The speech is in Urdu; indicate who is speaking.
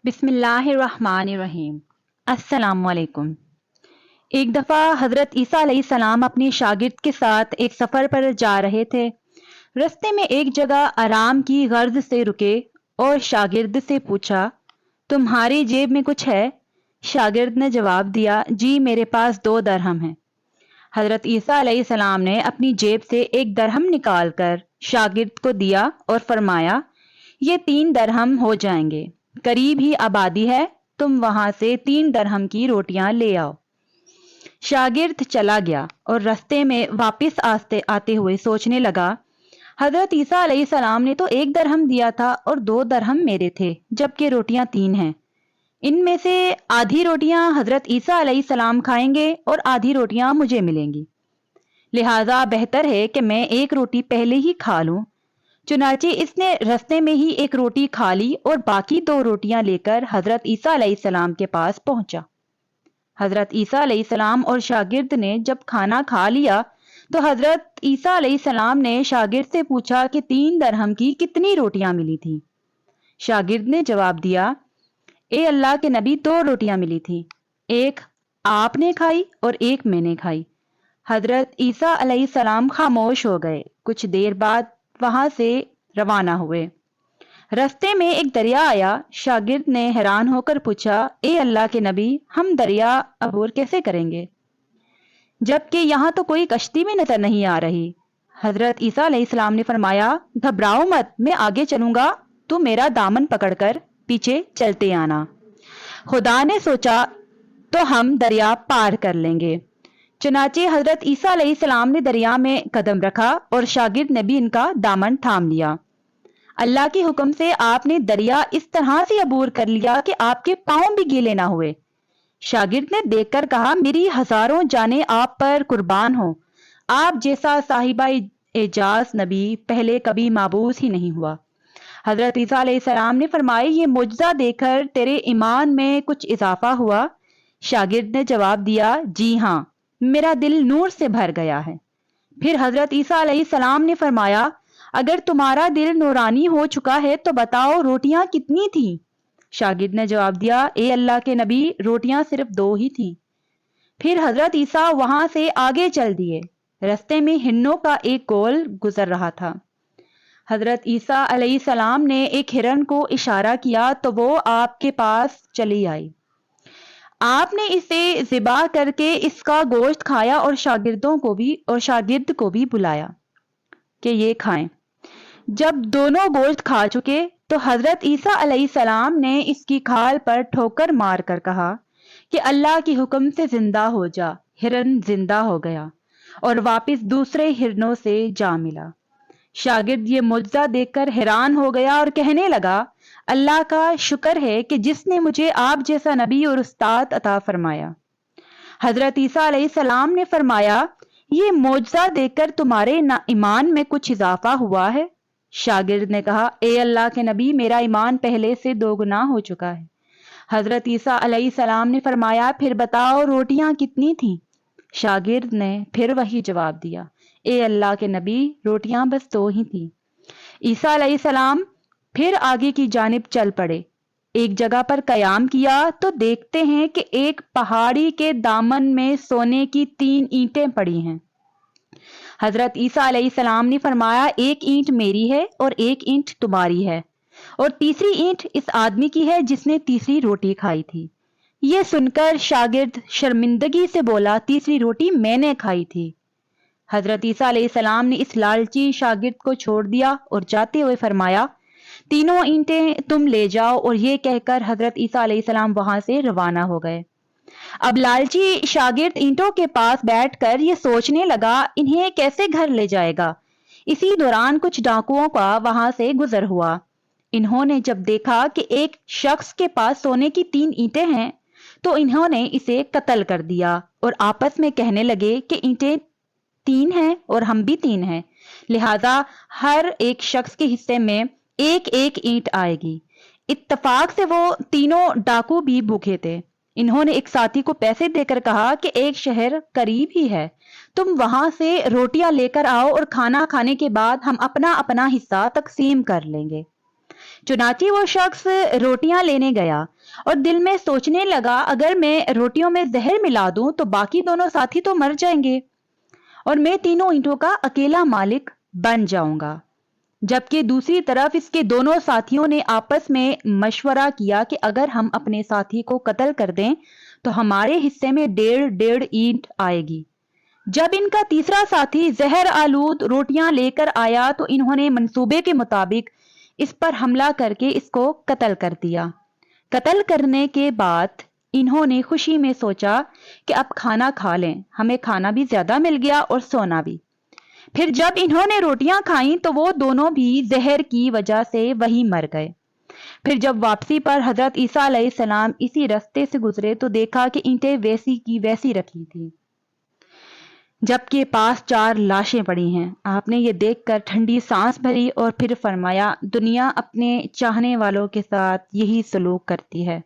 Speaker 1: بسم اللہ الرحمن الرحیم۔ السلام علیکم۔ ایک دفعہ حضرت عیسیٰ علیہ السلام اپنے شاگرد کے ساتھ ایک سفر پر جا رہے تھے۔ رستے میں ایک جگہ آرام کی غرض سے رکے اور شاگرد سے پوچھا، تمہاری جیب میں کچھ ہے؟ شاگرد نے جواب دیا، جی میرے پاس 2 درہم ہیں۔ حضرت عیسیٰ علیہ السلام نے اپنی جیب سے 1 درہم نکال کر شاگرد کو دیا اور فرمایا، یہ 3 درہم ہو جائیں گے، قریب ہی آبادی ہے، تم وہاں سے 3 درہم کی روٹیاں لے آؤ۔ شاگرد چلا گیا اور رستے میں واپس آتے ہوئے سوچنے لگا، حضرت عیسیٰ علیہ السلام نے تو 1 درہم دیا تھا اور 2 درہم میرے تھے، جبکہ روٹیاں 3 ہیں۔ ان میں سے آدھی روٹیاں حضرت عیسیٰ علیہ السلام کھائیں گے اور آدھی روٹیاں مجھے ملیں گی، لہٰذا بہتر ہے کہ میں 1 روٹی پہلے ہی کھا لوں۔ چنانچہ اس نے رستے میں ہی 1 روٹی کھا لی اور باقی 2 روٹیاں لے کر حضرت عیسیٰ علیہ السلام کے پاس پہنچا۔ حضرت عیسیٰ علیہ السلام اور شاگرد نے جب کھانا کھا لیا تو حضرت عیسیٰ علیہ السلام نے شاگرد سے پوچھا کہ 3 درہم کی کتنی روٹیاں ملی تھیں؟ شاگرد نے جواب دیا، اے اللہ کے نبی 2 روٹیاں ملی تھیں، 1 آپ نے کھائی اور 1 میں نے کھائی۔ حضرت عیسیٰ علیہ السلام خاموش ہو گئے، کچھ دیر بعد وہاں سے روانہ ہوئے۔ رستے میں ایک دریا آیا، شاگرد نے حیران ہو کر پوچھا، اے اللہ کے نبی ہم دریا عبور کیسے کریں گے جبکہ یہاں تو کوئی کشتی بھی نظر نہیں آ رہی؟ حضرت عیسیٰ علیہ السلام نے فرمایا، گھبراؤ مت، میں آگے چلوں گا، تو میرا دامن پکڑ کر پیچھے چلتے آنا، خدا نے سوچا تو ہم دریا پار کر لیں گے۔ چنانچہ حضرت عیسیٰ علیہ السلام نے دریا میں قدم رکھا اور شاگرد نے بھی ان کا دامن تھام لیا۔ اللہ کے حکم سے آپ نے دریا اس طرح سے عبور کر لیا کہ آپ کے پاؤں بھی گیلے نہ ہوئے۔ شاگرد نے دیکھ کر کہا، میری ہزاروں جانیں آپ پر قربان ہوں، آپ جیسا صاحبہ اعجاز نبی پہلے کبھی مابعوث ہی نہیں ہوا۔ حضرت عیسیٰ علیہ السلام نے فرمایا، یہ معجزہ دیکھ کر تیرے ایمان میں کچھ اضافہ ہوا؟ شاگرد نے جواب دیا، جی ہاں، میرا دل نور سے بھر گیا ہے۔ پھر حضرت عیسیٰ علیہ السلام نے فرمایا، اگر تمہارا دل نورانی ہو چکا ہے تو بتاؤ روٹیاں کتنی تھیں؟ شاگرد نے جواب دیا، اے اللہ کے نبی روٹیاں صرف 2 ہی تھیں۔ پھر حضرت عیسیٰ وہاں سے آگے چل دیے۔ رستے میں ہرنوں کا ایک گول گزر رہا تھا۔ حضرت عیسیٰ علیہ السلام نے ایک ہرن کو اشارہ کیا تو وہ آپ کے پاس چلی آئی۔ آپ نے اسے ذبح کر کے اس کا گوشت کھایا اور شاگرد کو بھی بلایا کہ یہ کھائیں۔ جب دونوں گوشت کھا چکے تو حضرت عیسیٰ علیہ السلام نے اس کی کھال پر ٹھوکر مار کر کہا کہ اللہ کے حکم سے زندہ ہو جا۔ ہرن زندہ ہو گیا اور واپس دوسرے ہرنوں سے جا ملا۔ شاگرد یہ معجزہ دیکھ کر حیران ہو گیا اور کہنے لگا، اللہ کا شکر ہے کہ جس نے مجھے آپ جیسا نبی اور استاد عطا فرمایا۔ حضرت عیسیٰ علیہ السلام نے فرمایا، یہ معجزہ دیکھ کر تمہارے ایمان میں کچھ اضافہ ہوا ہے؟ شاگرد نے کہا، اے اللہ کے نبی میرا ایمان پہلے سے 2 گنا ہو چکا ہے۔ حضرت عیسیٰ علیہ السلام نے فرمایا، پھر بتاؤ روٹیاں کتنی تھیں؟ شاگرد نے پھر وہی جواب دیا، اے اللہ کے نبی روٹیاں بس 2 ہی تھیں۔ عیسیٰ علیہ السلام پھر آگے کی جانب چل پڑے۔ ایک جگہ پر قیام کیا تو دیکھتے ہیں کہ ایک پہاڑی کے دامن میں سونے کی 3 اینٹیں پڑی ہیں۔ حضرت عیسیٰ علیہ السلام نے فرمایا، 1 اینٹ میری ہے اور 1 اینٹ تمہاری ہے اور تیسری اینٹ اس آدمی کی ہے جس نے تیسری روٹی کھائی تھی۔ یہ سن کر شاگرد شرمندگی سے بولا، تیسری روٹی میں نے کھائی تھی۔ حضرت عیسیٰ علیہ السلام نے اس لالچی شاگرد کو چھوڑ دیا اور جاتے ہوئے فرمایا، 3 اینٹیں تم لے جاؤ، اور یہ کہہ کر حضرت عیسیٰ علیہ السلام وہاں سے روانہ ہو گئے۔ اب لالچی شاگرد اینٹوں کے پاس بیٹھ کر یہ سوچنے لگا، انہیں کیسے گھر لے جائے گا۔ اسی دوران کچھ ڈاکوؤں کا وہاں سے گزر ہوا۔ انہوں نے جب دیکھا کہ ایک شخص کے پاس سونے کی 3 اینٹیں ہیں تو انہوں نے اسے قتل کر دیا اور آپس میں کہنے لگے کہ اینٹیں 3 ہیں اور ہم بھی 3 ہیں، لہذا ہر ایک شخص کے حصے میں 1 اینٹ آئے گی۔ اتفاق سے وہ تینوں ڈاکو بھی بھوکے تھے۔ انہوں نے ایک ساتھی کو پیسے دے کر کہا کہ ایک شہر قریب ہی ہے، تم وہاں سے روٹیاں لے کر آؤ اور کھانا کھانے کے بعد ہم اپنا اپنا حصہ تقسیم کر لیں گے۔ چنانچہ وہ شخص روٹیاں لینے گیا اور دل میں سوچنے لگا اگر میں روٹیوں میں زہر ملا دوں تو باقی دونوں ساتھی تو مر جائیں گے اور میں تینوں اینٹوں کا اکیلا مالک بن جاؤں گا۔ جبکہ دوسری طرف اس کے دونوں ساتھیوں نے آپس میں مشورہ کیا کہ اگر ہم اپنے ساتھی کو قتل کر دیں تو ہمارے حصے میں 1.5 اینٹ آئے گی۔ جب ان کا تیسرا ساتھی زہر آلود روٹیاں لے کر آیا تو انہوں نے منصوبے کے مطابق اس پر حملہ کر کے اس کو قتل کر دیا۔ قتل کرنے کے بعد انہوں نے خوشی میں سوچا کہ اب کھانا کھا لیں، ہمیں کھانا بھی زیادہ مل گیا اور سونا بھی۔ پھر جب انہوں نے روٹیاں کھائیں تو وہ دونوں بھی زہر کی وجہ سے وہی مر گئے۔ پھر جب واپسی پر حضرت عیسیٰ علیہ السلام اسی رستے سے گزرے تو دیکھا کہ اینٹیں ویسی کی ویسی رکھی تھی جبکہ پاس 4 لاشیں پڑی ہیں۔ آپ نے یہ دیکھ کر ٹھنڈی سانس بھری اور پھر فرمایا، دنیا اپنے چاہنے والوں کے ساتھ یہی سلوک کرتی ہے۔